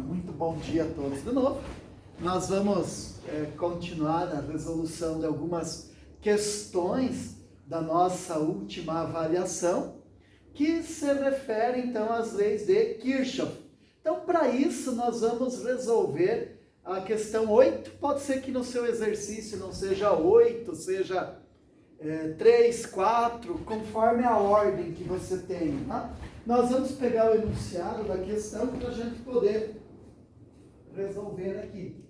Muito bom dia a todos de novo. Nós vamos continuar a resolução de algumas questões da nossa última avaliação, que se refere então às leis de Kirchhoff. Então, para isso, nós vamos resolver a questão 8. Pode ser que no seu exercício não seja 8, seja 3, 4, conforme a ordem que você tem. Tá? Nós vamos pegar o enunciado da questão para a gente poder resolver aqui.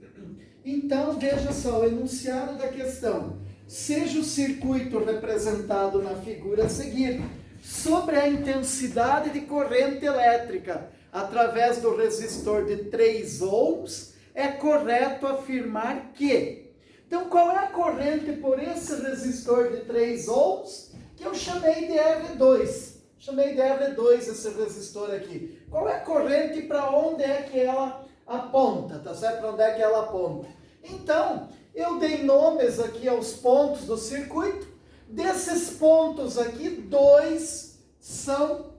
Então, veja só, o enunciado da questão. Seja o circuito representado na figura a seguir, sobre a intensidade de corrente elétrica através do resistor de 3 ohms, é correto afirmar que... Então, qual é a corrente por esse resistor de 3 ohms, que eu chamei de R2? Chamei de R2 esse resistor aqui. Qual é a corrente e para onde é que ela aponta, tá certo? Para onde é que ela aponta? Então, eu dei nomes aqui aos pontos do circuito. Desses pontos aqui, 2 são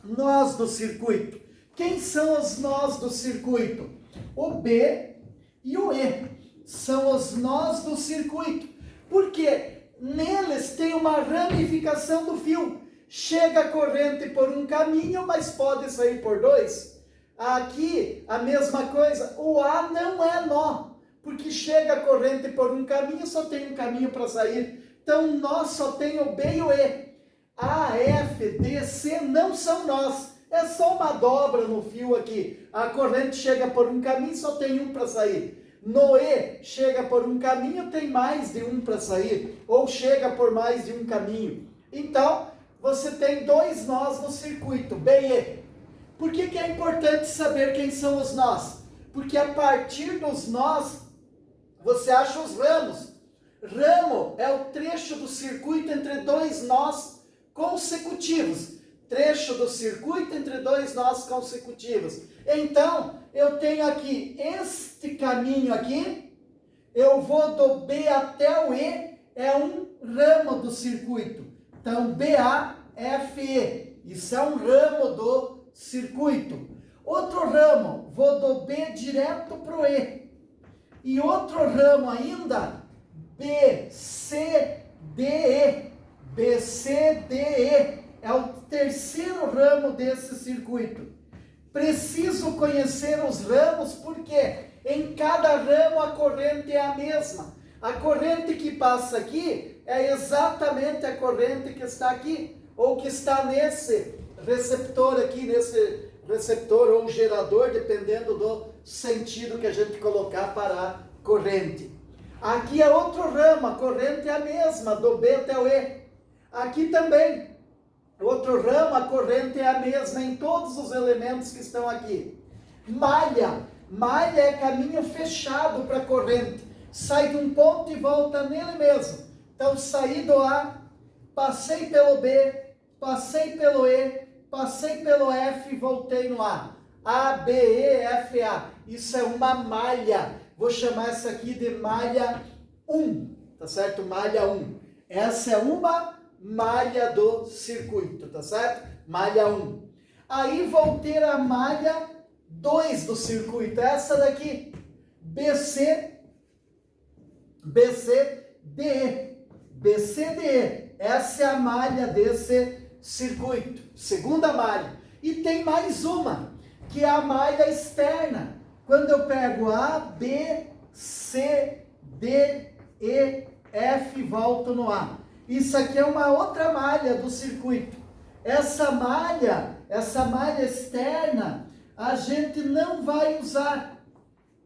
nós do circuito. Quem são os nós do circuito? O B e o E são os nós do circuito. Porque neles tem uma ramificação do fio. Chega a corrente por um caminho, mas pode sair por 2. Aqui, a mesma coisa. O A não é nó, porque chega a corrente por um caminho, só tem um caminho para sair. Então, nós só tem o B e o E. A, F, D, C não são nós. É só uma dobra no fio aqui. A corrente chega por um caminho, só tem um para sair. No E, chega por um caminho, tem mais de um para sair. Ou chega por mais de um caminho. Então, você tem 2 nós no circuito, B e E. Por que é importante saber quem são os nós? Porque a partir dos nós, você acha os ramos. Ramo é o trecho do circuito entre 2 nós consecutivos. Trecho do circuito entre 2 nós consecutivos. Então, eu tenho aqui este caminho aqui, eu vou do B até o E, é um ramo do circuito. Então, BAFE, isso é um ramo do circuito. Outro ramo, vou do B direto para o E. E outro ramo ainda, BCDE. BCDE é o terceiro ramo desse circuito. Preciso conhecer os ramos porque em cada ramo a corrente é a mesma. A corrente que passa aqui é exatamente a corrente que está aqui, ou que está nesse receptor aqui, nesse receptor ou gerador, dependendo do sentido que a gente colocar para a corrente. Aqui é outro ramo, a corrente é a mesma, do B até o E. Aqui também, outro ramo, a corrente é a mesma em todos os elementos que estão aqui. Malha. Malha é caminho fechado para a corrente. Sai de um ponto e volta nele mesmo. Então, saí do A, passei pelo B, passei pelo E, passei pelo F e voltei no A. A, B, E, F, A. Isso é uma malha. Vou chamar essa aqui de malha 1, tá certo? Malha 1. Essa é uma malha do circuito, tá certo? Malha 1. Aí vou ter a malha 2 do circuito. Essa daqui, BCDE. BCDE. Essa é a malha desse circuito. Segunda malha. E tem mais uma, que é a malha externa. Quando eu pego A, B, C, D, E, F e volto no A. Isso aqui é uma outra malha do circuito. Essa malha externa, a gente não vai usar.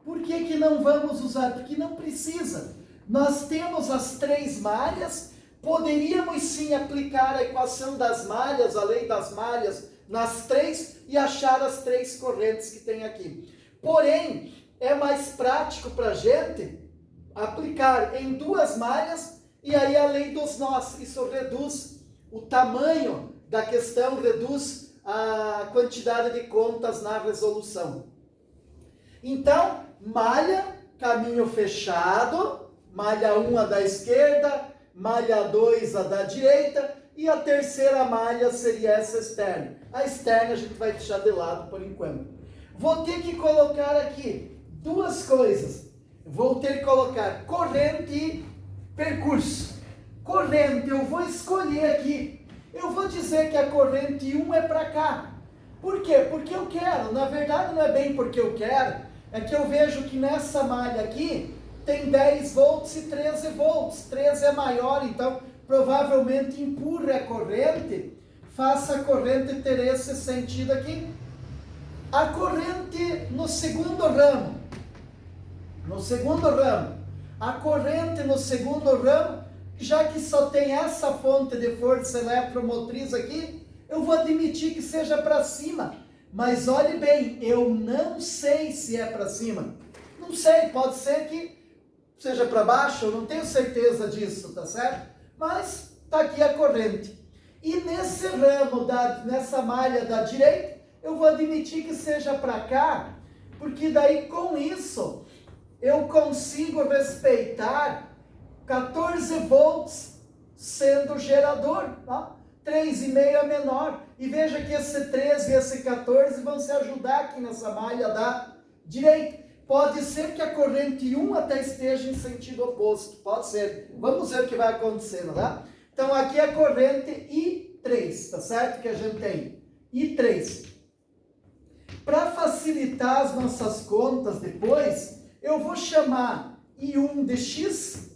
Por que não vamos usar? Porque não precisa. Nós temos as 3 malhas, poderíamos sim aplicar a equação das malhas, a lei das malhas, nas 3 e achar as 3 correntes que tem aqui. Porém, é mais prático para a gente aplicar em 2 malhas e aí a lei dos nós. Isso reduz o tamanho da questão, reduz a quantidade de contas na resolução. Então, malha, caminho fechado, malha 1 a da esquerda, malha 2 a da direita, e a terceira malha seria essa externa. A externa a gente vai deixar de lado por enquanto. vou ter que colocar aqui duas coisas. Vou ter que colocar corrente e percurso. Corrente, eu vou escolher aqui. Eu vou dizer que a corrente 1 é para cá. Por quê? Porque eu quero. Na verdade, não é bem porque eu quero. É que eu vejo que nessa malha aqui tem 10 volts e 13 volts. 13 é maior, então provavelmente empurre a corrente, faça a corrente ter esse sentido aqui. A corrente no segundo ramo, a corrente no segundo ramo, já que só tem essa fonte de força eletromotriz aqui, eu vou admitir que seja para cima. Mas olhe bem, eu não sei se é para cima. Não sei, pode ser que seja para baixo, eu não tenho certeza disso, tá certo? Mas tá aqui a corrente. E nesse ramo, nessa malha da direita, eu vou admitir que seja para cá, porque daí com isso eu consigo respeitar 14 volts sendo gerador, tá? 3,5 é menor. E veja que esse 13 e esse 14 vão se ajudar aqui nessa malha da direita. Pode ser que a corrente 1 até esteja em sentido oposto. Pode ser. Vamos ver o que vai acontecendo, tá? Então aqui é a corrente I3, tá certo? Que a gente tem I3. Para facilitar as nossas contas depois, eu vou chamar I1 de X,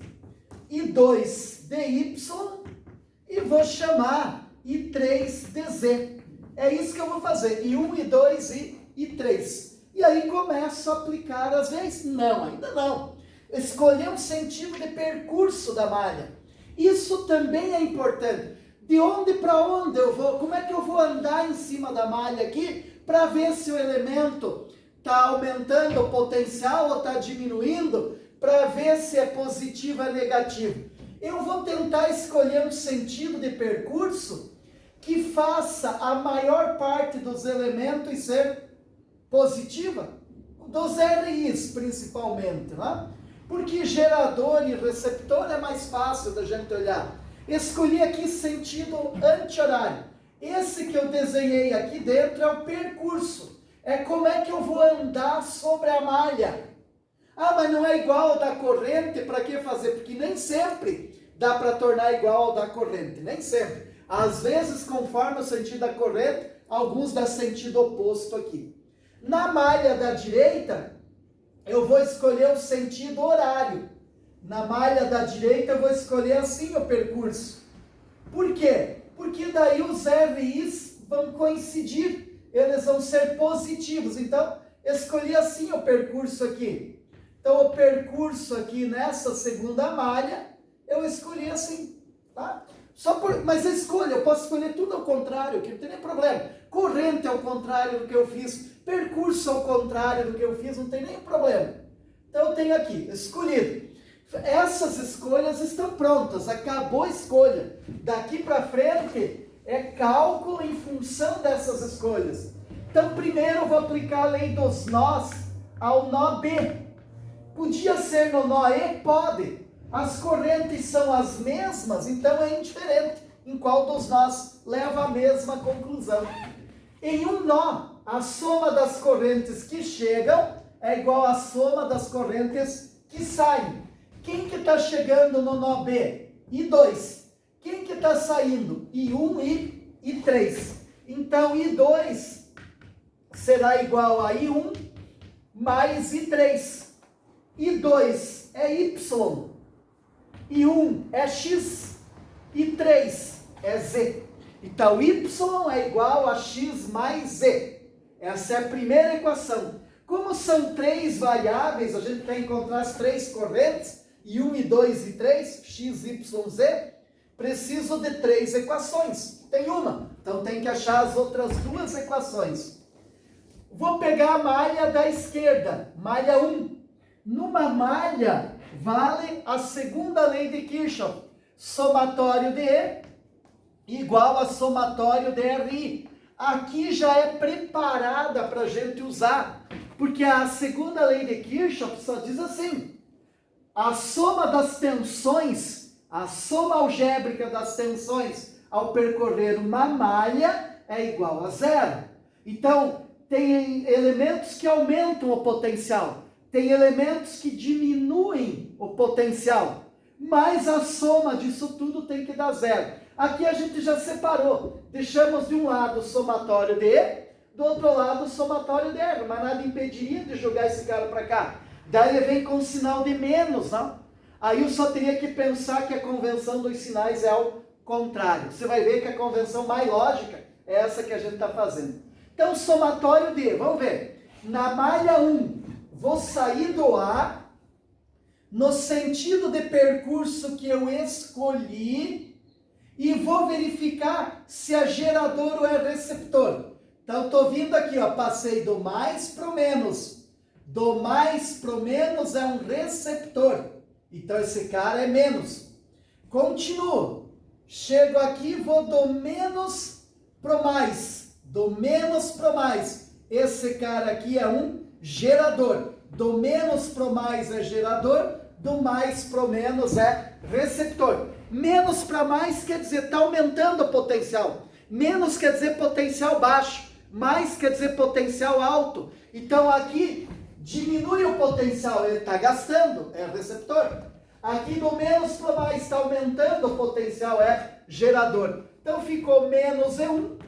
I2 de Y e vou chamar I3 de Z. É isso que eu vou fazer, I1, I2 e I3. E aí começo a aplicar as vezes? Não, ainda não. Escolher um sentido de percurso da malha. Isso também é importante. De onde para onde eu vou? Como é que eu vou andar em cima da malha aqui para ver se o elemento está aumentando o potencial ou está diminuindo, para ver se é positivo ou negativo? Eu vou tentar escolher um sentido de percurso que faça a maior parte dos elementos ser positiva, dos RIs principalmente, né? Porque gerador e receptor é mais fácil da gente olhar. Escolhi aqui sentido anti-horário. Esse que eu desenhei aqui dentro é o percurso. É como é que eu vou andar sobre a malha. Ah, mas não é igual ao da corrente, para que fazer? Porque nem sempre dá para tornar igual ao da corrente, nem sempre. Às vezes, conforme o sentido da corrente, alguns dá sentido oposto aqui. Na malha da direita, eu vou escolher o sentido horário. Na malha da direita, eu vou escolher assim o percurso. Por quê? Porque daí os RIs vão coincidir, eles vão ser positivos. Então, escolhi assim o percurso aqui. Então, o percurso aqui nessa segunda malha, eu escolhi assim, tá? Mas eu posso escolher tudo ao contrário, que não tem nem problema. Corrente ao contrário do que eu fiz, percurso ao contrário do que eu fiz, não tem nem problema. Então, eu tenho aqui, escolhido. Essas escolhas estão prontas, acabou a escolha. Daqui para frente é cálculo em função dessas escolhas. Então, primeiro eu vou aplicar a lei dos nós ao nó B. Podia ser no nó E? Pode. As correntes são as mesmas, então é indiferente em qual dos nós leva a mesma conclusão. Em um nó, a soma das correntes que chegam é igual à soma das correntes que saem. Quem que está chegando no nó B? I2. Quem que está saindo? I1 e I3. Então, I2 será igual a I1 mais I3. I2 é Y. I1 é X. I3 é Z. Então, Y é igual a X mais Z. Essa é a primeira equação. Como são três variáveis, a gente quer encontrar as três correntes, I1, I2 e 3, X, Y, Z, preciso de três equações. Tem uma, então tem que achar as outras duas equações. Vou pegar a malha da esquerda, malha 1. Numa malha, vale a segunda lei de Kirchhoff. Somatório de E igual a somatório de RI. Aqui já é preparada para a gente usar, porque a segunda lei de Kirchhoff só diz assim: a soma das tensões, a soma algébrica das tensões ao percorrer uma malha é igual a zero. Então, tem elementos que aumentam o potencial, tem elementos que diminuem o potencial, mas a soma disso tudo tem que dar zero. Aqui a gente já separou, deixamos de um lado o somatório de E, do outro lado o somatório de R, mas nada impediria de jogar esse cara para cá. Daí ele vem com um sinal de menos, não? Aí eu só teria que pensar que a convenção dos sinais é ao contrário. Você vai ver que a convenção mais lógica é essa que a gente está fazendo. Então, somatório de, vamos ver. Na malha 1, vou sair do A, no sentido de percurso que eu escolhi, e vou verificar se é gerador ou é receptor. Então, estou vindo aqui, ó, passei do mais para o menos. Do mais para o menos é um receptor. Então, esse cara é menos. Continuo. Chego aqui, vou do menos para o mais. Do menos para o mais. Esse cara aqui é um gerador. Do menos para o mais é gerador. Do mais para o menos é receptor. Menos para mais quer dizer está aumentando o potencial. Menos quer dizer potencial baixo. Mais quer dizer potencial alto. Então aqui diminui o potencial, ele está gastando, é receptor. Aqui do menos para mais está aumentando o potencial, é gerador. Então ficou menos E1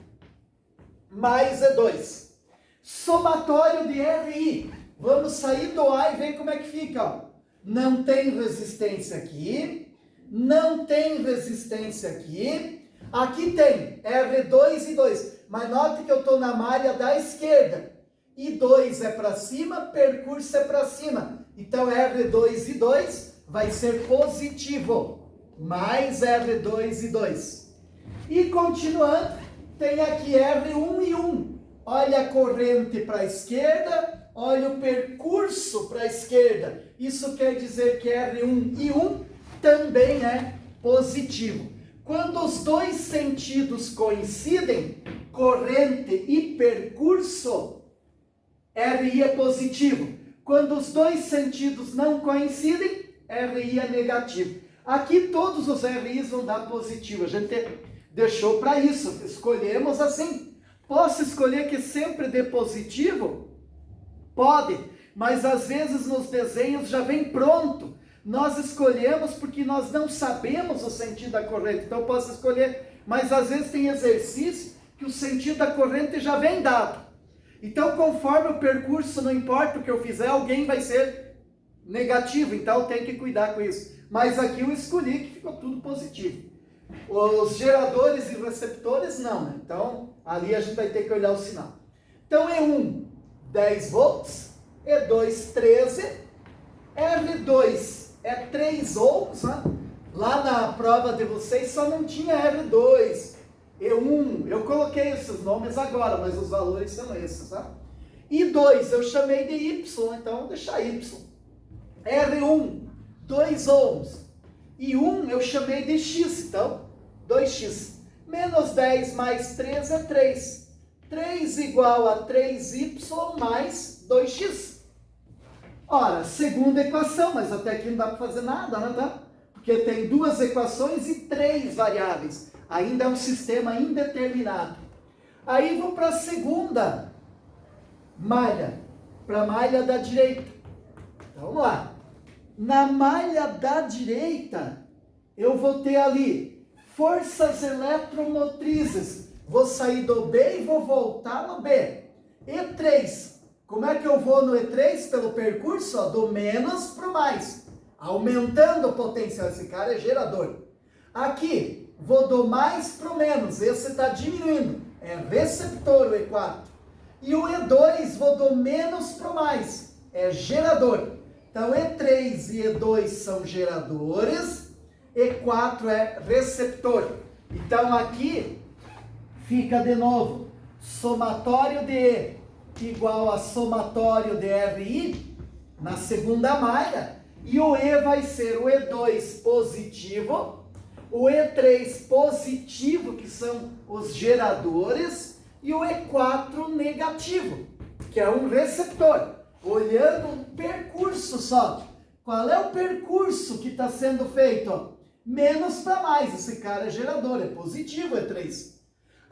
mais E2. Somatório de RI. Vamos sair do A e ver como é que fica. Ó. Não tem resistência aqui. Não tem resistência aqui. Aqui tem R2 e 2. Mas note que eu estou na malha da esquerda. E 2 é para cima, percurso é para cima. Então R2 e 2 vai ser positivo. Mais R2 e 2. E continuando, tem aqui R1 e 1. Olha a corrente para a esquerda, olha o percurso para a esquerda. Isso quer dizer que R1 e 1 também é positivo. Quando os dois sentidos coincidem, corrente e percurso, RI é positivo. Quando os dois sentidos não coincidem, RI é negativo. Aqui todos os RIs vão dar positivo. A gente deixou para isso. Escolhemos assim. Posso escolher que sempre dê positivo? Pode. Mas às vezes nos desenhos já vem pronto. Nós escolhemos porque nós não sabemos o sentido da corrente. Então eu posso escolher. Mas às vezes tem exercício que o sentido da corrente já vem dado. Então, conforme o percurso, não importa o que eu fizer, alguém vai ser negativo. Então, eu tenho que cuidar com isso. Mas aqui eu escolhi que ficou tudo positivo. Os geradores e receptores, não. Né? Então, ali a gente vai ter que olhar o sinal. Então, E1, 10 volts. E2, 13. R2 é 3 ohms. Né? Lá na prova de vocês só não tinha R2. E1, eu coloquei esses nomes agora, mas os valores são esses, tá? E 2, eu chamei de Y, então vou deixar Y. R1, 2 ohms. E 1, eu chamei de X, então 2X. Menos 10 mais 3 é 3. 3 igual a 3Y mais 2X. Ora, segunda equação, mas até aqui não dá para fazer nada, né? Tá? Porque tem duas equações e 3 variáveis. Ainda é um sistema indeterminado. Aí vou para a segunda malha, para a malha da direita. Então, vamos lá. Na malha da direita, eu vou ter ali forças eletromotrizes. Vou sair do B e vou voltar no B. E3. Como é que eu vou no E3? Pelo percurso, ó, do menos para o mais. Aumentando o potencial. Esse cara é gerador. Aqui, vou do mais para o menos, esse está diminuindo, é receptor o E4. E o E2, vou do menos para o mais, é gerador. Então, E3 e E2 são geradores, E4 é receptor. Então, aqui fica de novo, somatório de E igual a somatório de RI, na segunda malha, e o E vai ser o E2 positivo, o E3 positivo, que são os geradores, e o E4 negativo, que é um receptor. Olhando o percurso só. Qual é o percurso que está sendo feito? Menos para mais. Esse cara é gerador, é positivo, E3.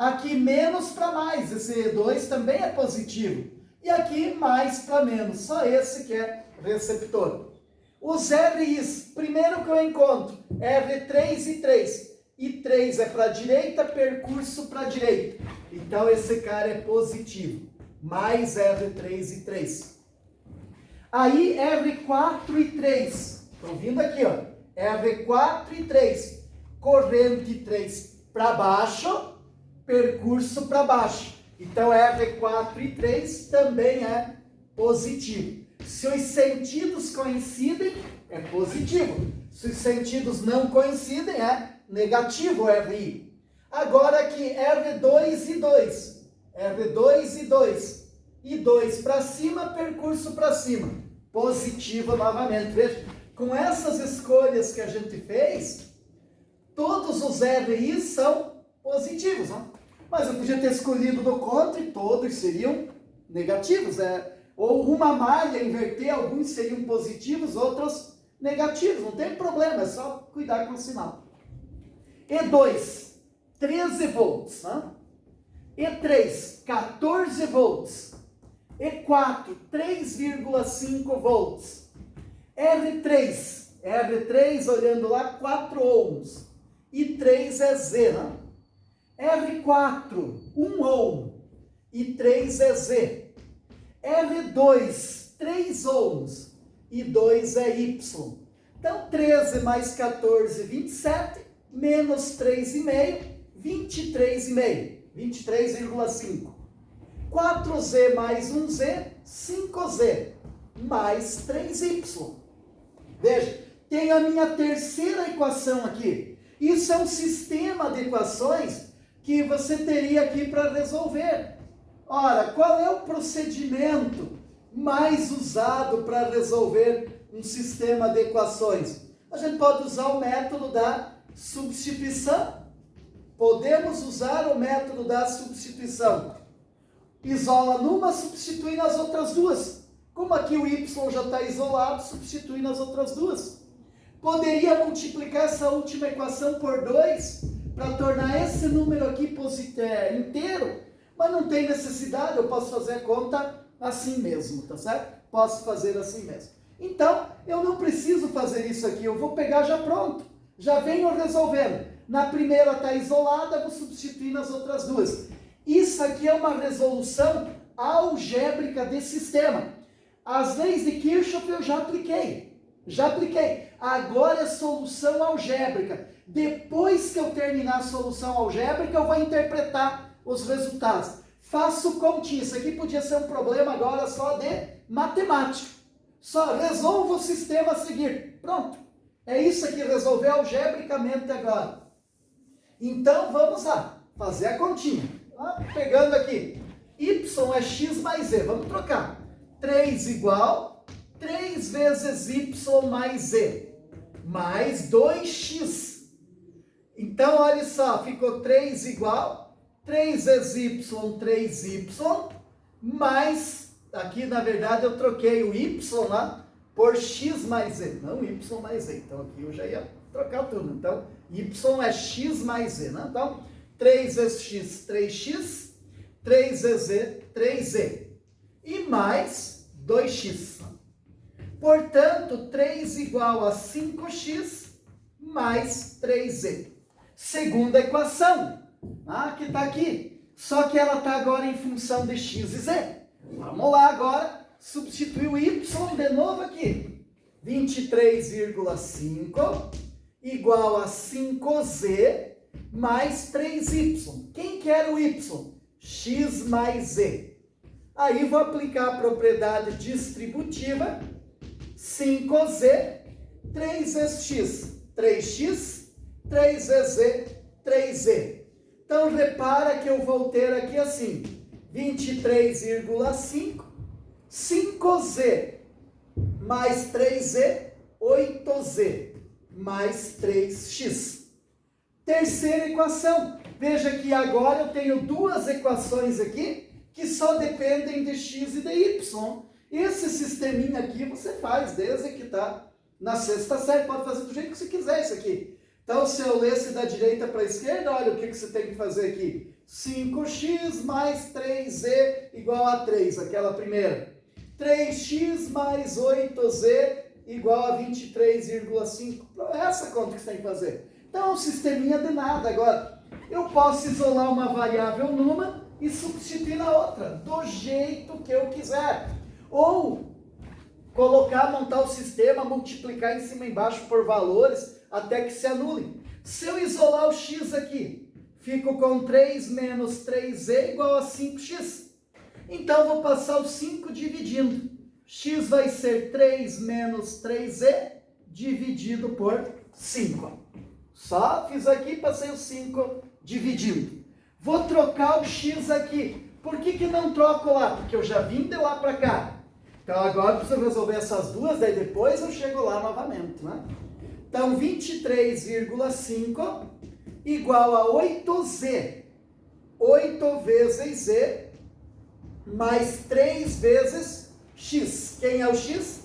Aqui menos para mais, esse E2 também é positivo. E aqui mais para menos, só esse que é receptor. Os RIs, primeiro que eu encontro, R3 e 3. E 3 é para a direita, percurso para a direita. Então esse cara é positivo. Mais R3 e 3. Aí R4 e 3. Estão vindo aqui, ó. R4 e 3. Corrente 3 para baixo, percurso para baixo. Então R4 e 3 também é positivo. Se os sentidos coincidem, é positivo. Se os sentidos não coincidem, é negativo RI. Agora aqui, R2 e 2. R2 e 2. E 2 para cima, percurso para cima. Positivo novamente. Veja, com essas escolhas que a gente fez, todos os RIs são positivos, né? Mas eu podia ter escolhido do contra e todos seriam negativos. Ou uma malha, inverter, alguns seriam positivos, outros negativos. Não tem problema, é só cuidar com o sinal. E2, 13 volts. Né? E3, 14 volts. E4, 3,5 volts. R3, olhando lá, 4 ohms. E 3 é Z, né? R4, 1 ohm. E 3 é Z. R2, 3 ohms. E 2 é Y. Então, 13 mais 14, 27. Menos 3,5, 23,5. 23,5. 4Z mais 1Z, 5Z. Mais 3Y. Veja, tem a minha terceira equação aqui. Isso é um sistema de equações que você teria aqui para resolver. Ora, qual é o procedimento mais usado para resolver um sistema de equações? A gente pode usar o método da substituição. Podemos usar o método da substituição. Isola numa, substitui nas outras duas. Como aqui o y já está isolado, substitui nas outras duas. Poderia multiplicar essa última equação por 2 para tornar esse número aqui inteiro, mas não tem necessidade, eu posso fazer a conta assim mesmo, tá certo? Posso fazer assim mesmo. Então, eu não preciso fazer isso aqui, eu vou pegar já pronto, já venho resolvendo. Na primeira está isolada, vou substituir nas outras duas. Isso aqui é uma resolução algébrica de sistema. As leis de Kirchhoff eu já apliquei. Agora é solução algébrica. Depois que eu terminar a solução algébrica, eu vou interpretar os resultados. Faço continha. Isso aqui podia ser um problema agora só de matemática. Só resolvo o sistema a seguir. Pronto. É isso aqui, resolver algebricamente agora. Então, vamos lá. Fazer a continha. Pegando aqui. Y é x mais z. Vamos trocar. 3 igual 3 vezes y mais z. Mais 2x. Então, olha só. Ficou 3 igual 3 vezes y, 3y. Mais, aqui na verdade eu troquei o y lá por x mais z. Não y mais z. Então, aqui eu já ia trocar tudo. Então, y é x mais z. Né? Então, 3 vezes x, 3x. 3 vezes z, 3z. E mais 2x. Portanto, 3 igual a 5x mais 3z. Segunda equação. Que está aqui. Só que ela está agora em função de x e z. Vamos lá agora. Substituir o y de novo aqui. 23,5 igual a 5z mais 3y. Quem quer o y? X mais z. Aí vou aplicar a propriedade distributiva. 5z, 3 vezes x, 3x, 3 vezes z, 3z. Então, repara que eu vou ter aqui assim, 23,5, 5z mais 3z, 8z, mais 3x. Terceira equação. Veja que agora eu tenho duas equações aqui que só dependem de x e de y. Esse sisteminha aqui você faz desde que está na sexta série. Pode fazer do jeito que você quiser isso aqui. Então, se eu lesse da direita para a esquerda, olha o que você tem que fazer aqui. 5x mais 3z igual a 3, aquela primeira. 3x mais 8z igual a 23,5. Essa conta que você tem que fazer. Então, é um sisteminha de nada. Agora, eu posso isolar uma variável numa e substituir na outra, do jeito que eu quiser. Ou montar o sistema, multiplicar em cima e embaixo por valores até que se anulem. Se eu isolar o x aqui, fico com 3 menos 3z igual a 5x. Então, vou passar o 5 dividindo. X vai ser 3 menos 3z dividido por 5. Só fiz aqui, passei o 5 dividindo. Vou trocar o x aqui. Por que não troco lá? Porque eu já vim de lá para cá. Então, agora eu preciso resolver essas duas, daí depois eu chego lá novamente, né? Então, 23,5 igual a 8z. 8 vezes z mais 3 vezes x. Quem é o x?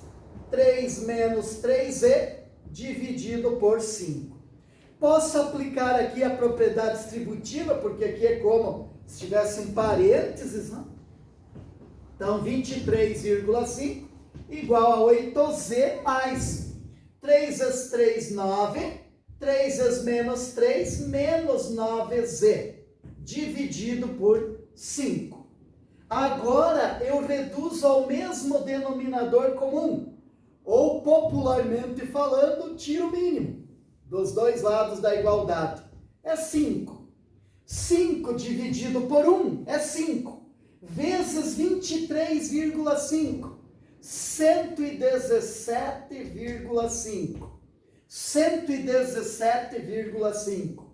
3 menos 3z dividido por 5. Posso aplicar aqui a propriedade distributiva, porque aqui é como se tivesse um parênteses, né? Então, 23,5 igual a 8z mais 3 vezes 3, 9. 3 vezes menos 3, menos 9z, dividido por 5. Agora, eu reduzo ao mesmo denominador comum, ou popularmente falando, tiro o mínimo, dos dois lados da igualdade. É 5. 5 dividido por 1 é 5. Vezes 23,5. 117,5. 117,5.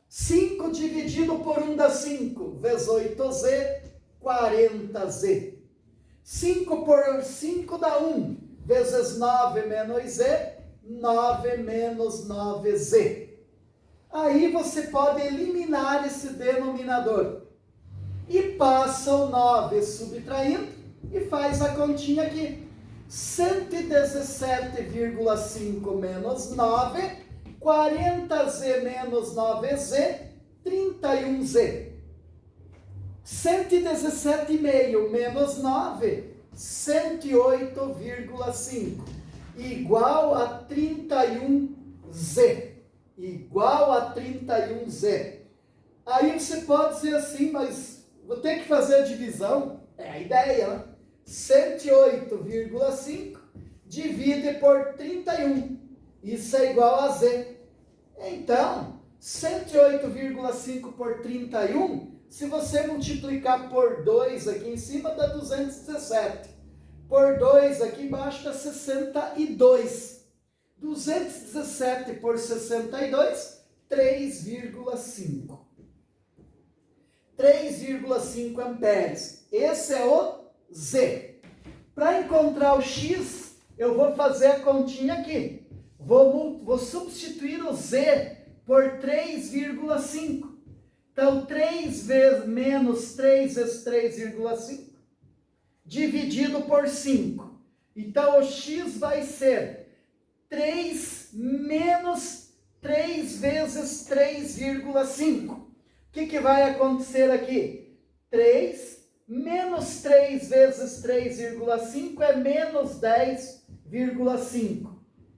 5 dividido por 1 dá 5. Vezes 8z, 40z. 5 por 5 dá 1. Vezes 9 menos z, 9 menos 9z. Aí você pode eliminar esse denominador. E passa o 9 subtraindo e faz a continha aqui. 117,5 menos 9, 40z menos 9z, 31z. 117,5 menos 9, 108,5, igual a 31z. Igual a 31z. Aí você pode dizer assim, mas vou ter que fazer a divisão. É a ideia, né? 108,5 divide por 31. Isso é igual a z. Então, 108,5 por 31, se você multiplicar por 2 aqui em cima, dá 217. Por 2 aqui embaixo dá 62. 217 por 62, 3,5. 3,5 amperes. Esse é o Z. Para encontrar o X, eu vou fazer a continha aqui. Vou substituir o Z por 3,5. Então, 3 vezes menos 3 vezes 3,5 dividido por 5. Então, o X vai ser 3 menos 3 vezes 3,5. O que vai acontecer aqui? 3 menos 3 vezes 3,5 é menos 10,5,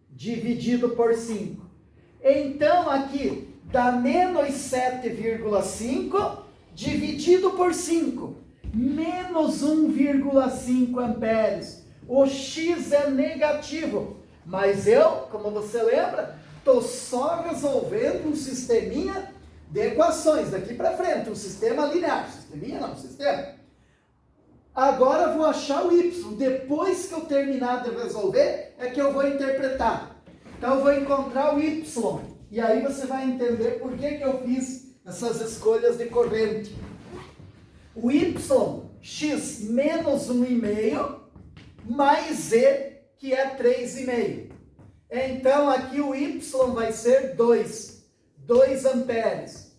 dividido por 5. Então, aqui, dá menos 7,5, dividido por 5. Menos 1,5 amperes. O X é negativo. Mas eu, como você lembra, estou só resolvendo um sisteminha de equações daqui para frente, um sistema linear. Sisteminha não, sistema. Agora eu vou achar o y. Depois que eu terminar de resolver, é que eu vou interpretar. Então eu vou encontrar o y. E aí você vai entender por que eu fiz essas escolhas de corrente. O y, x menos 1,5, mais z, que é 3,5. Então, aqui o y vai ser 2 amperes.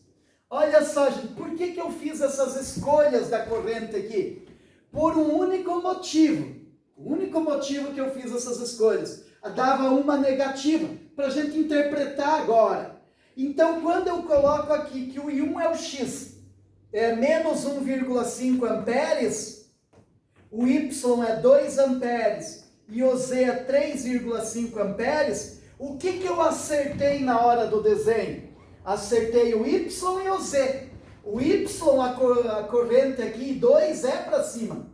Olha só, gente, por que eu fiz essas escolhas da corrente aqui? Por um único motivo. O único motivo que eu fiz essas escolhas. Dava uma negativa, para a gente interpretar agora. Então, quando eu coloco aqui que o I1 é o x, é menos 1,5 amperes, o Y é 2 amperes e o Z é 3,5 amperes, o que eu acertei na hora do desenho? Acertei o Y e o Z. O Y, a corrente aqui, 2 é para cima.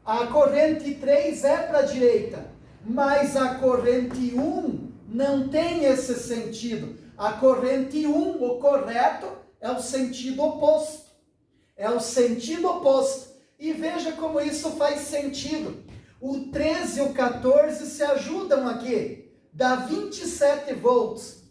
A corrente 3 é para a direita. Mas a corrente 1 não tem esse sentido. A corrente 1, o correto, é o sentido oposto. É o sentido oposto. E veja como isso faz sentido. O 13 e o 14 se ajudam aqui. Dá 27 volts.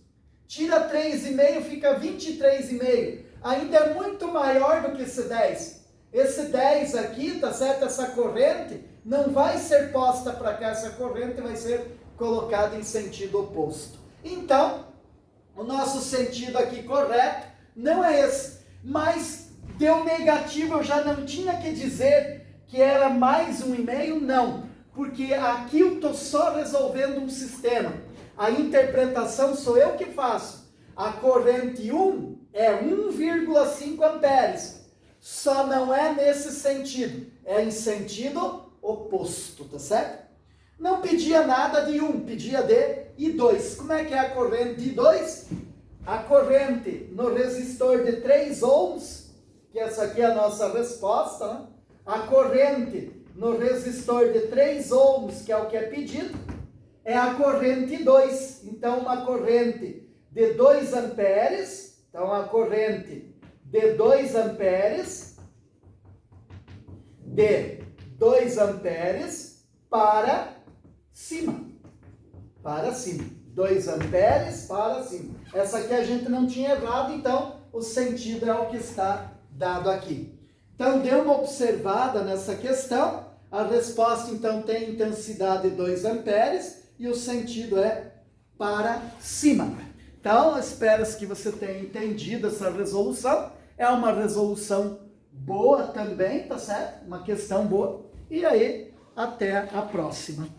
Tira 3,5, fica 23,5. Ainda é muito maior do que esse 10. Esse 10 aqui, tá certo? Essa corrente não vai ser posta para cá. Essa corrente vai ser colocada em sentido oposto. Então, o nosso sentido aqui correto não é esse. Mas deu negativo, eu já não tinha que dizer que era mais 1,5, não. Porque aqui eu estou só resolvendo um sistema. A interpretação sou eu que faço. A corrente 1 é 1,5 amperes. Só não é nesse sentido. É em sentido oposto, tá certo? Não pedia nada de 1, pedia de I2. Como é que é a corrente de I2? A corrente no resistor de 3 ohms, que essa aqui é a nossa resposta, né? A corrente no resistor de 3 ohms, que é o que é pedido, é a corrente 2. Então, uma corrente de 2 amperes, então a corrente de 2 amperes, para cima. Para cima. 2 amperes para cima. Essa aqui a gente não tinha errado, então o sentido é o que está dado aqui. Então, dê uma observada nessa questão. A resposta, então, tem intensidade de 2 amperes e o sentido é para cima. Então, espero que você tenha entendido essa resolução. É uma resolução boa também, tá certo? Uma questão boa. E aí, até a próxima.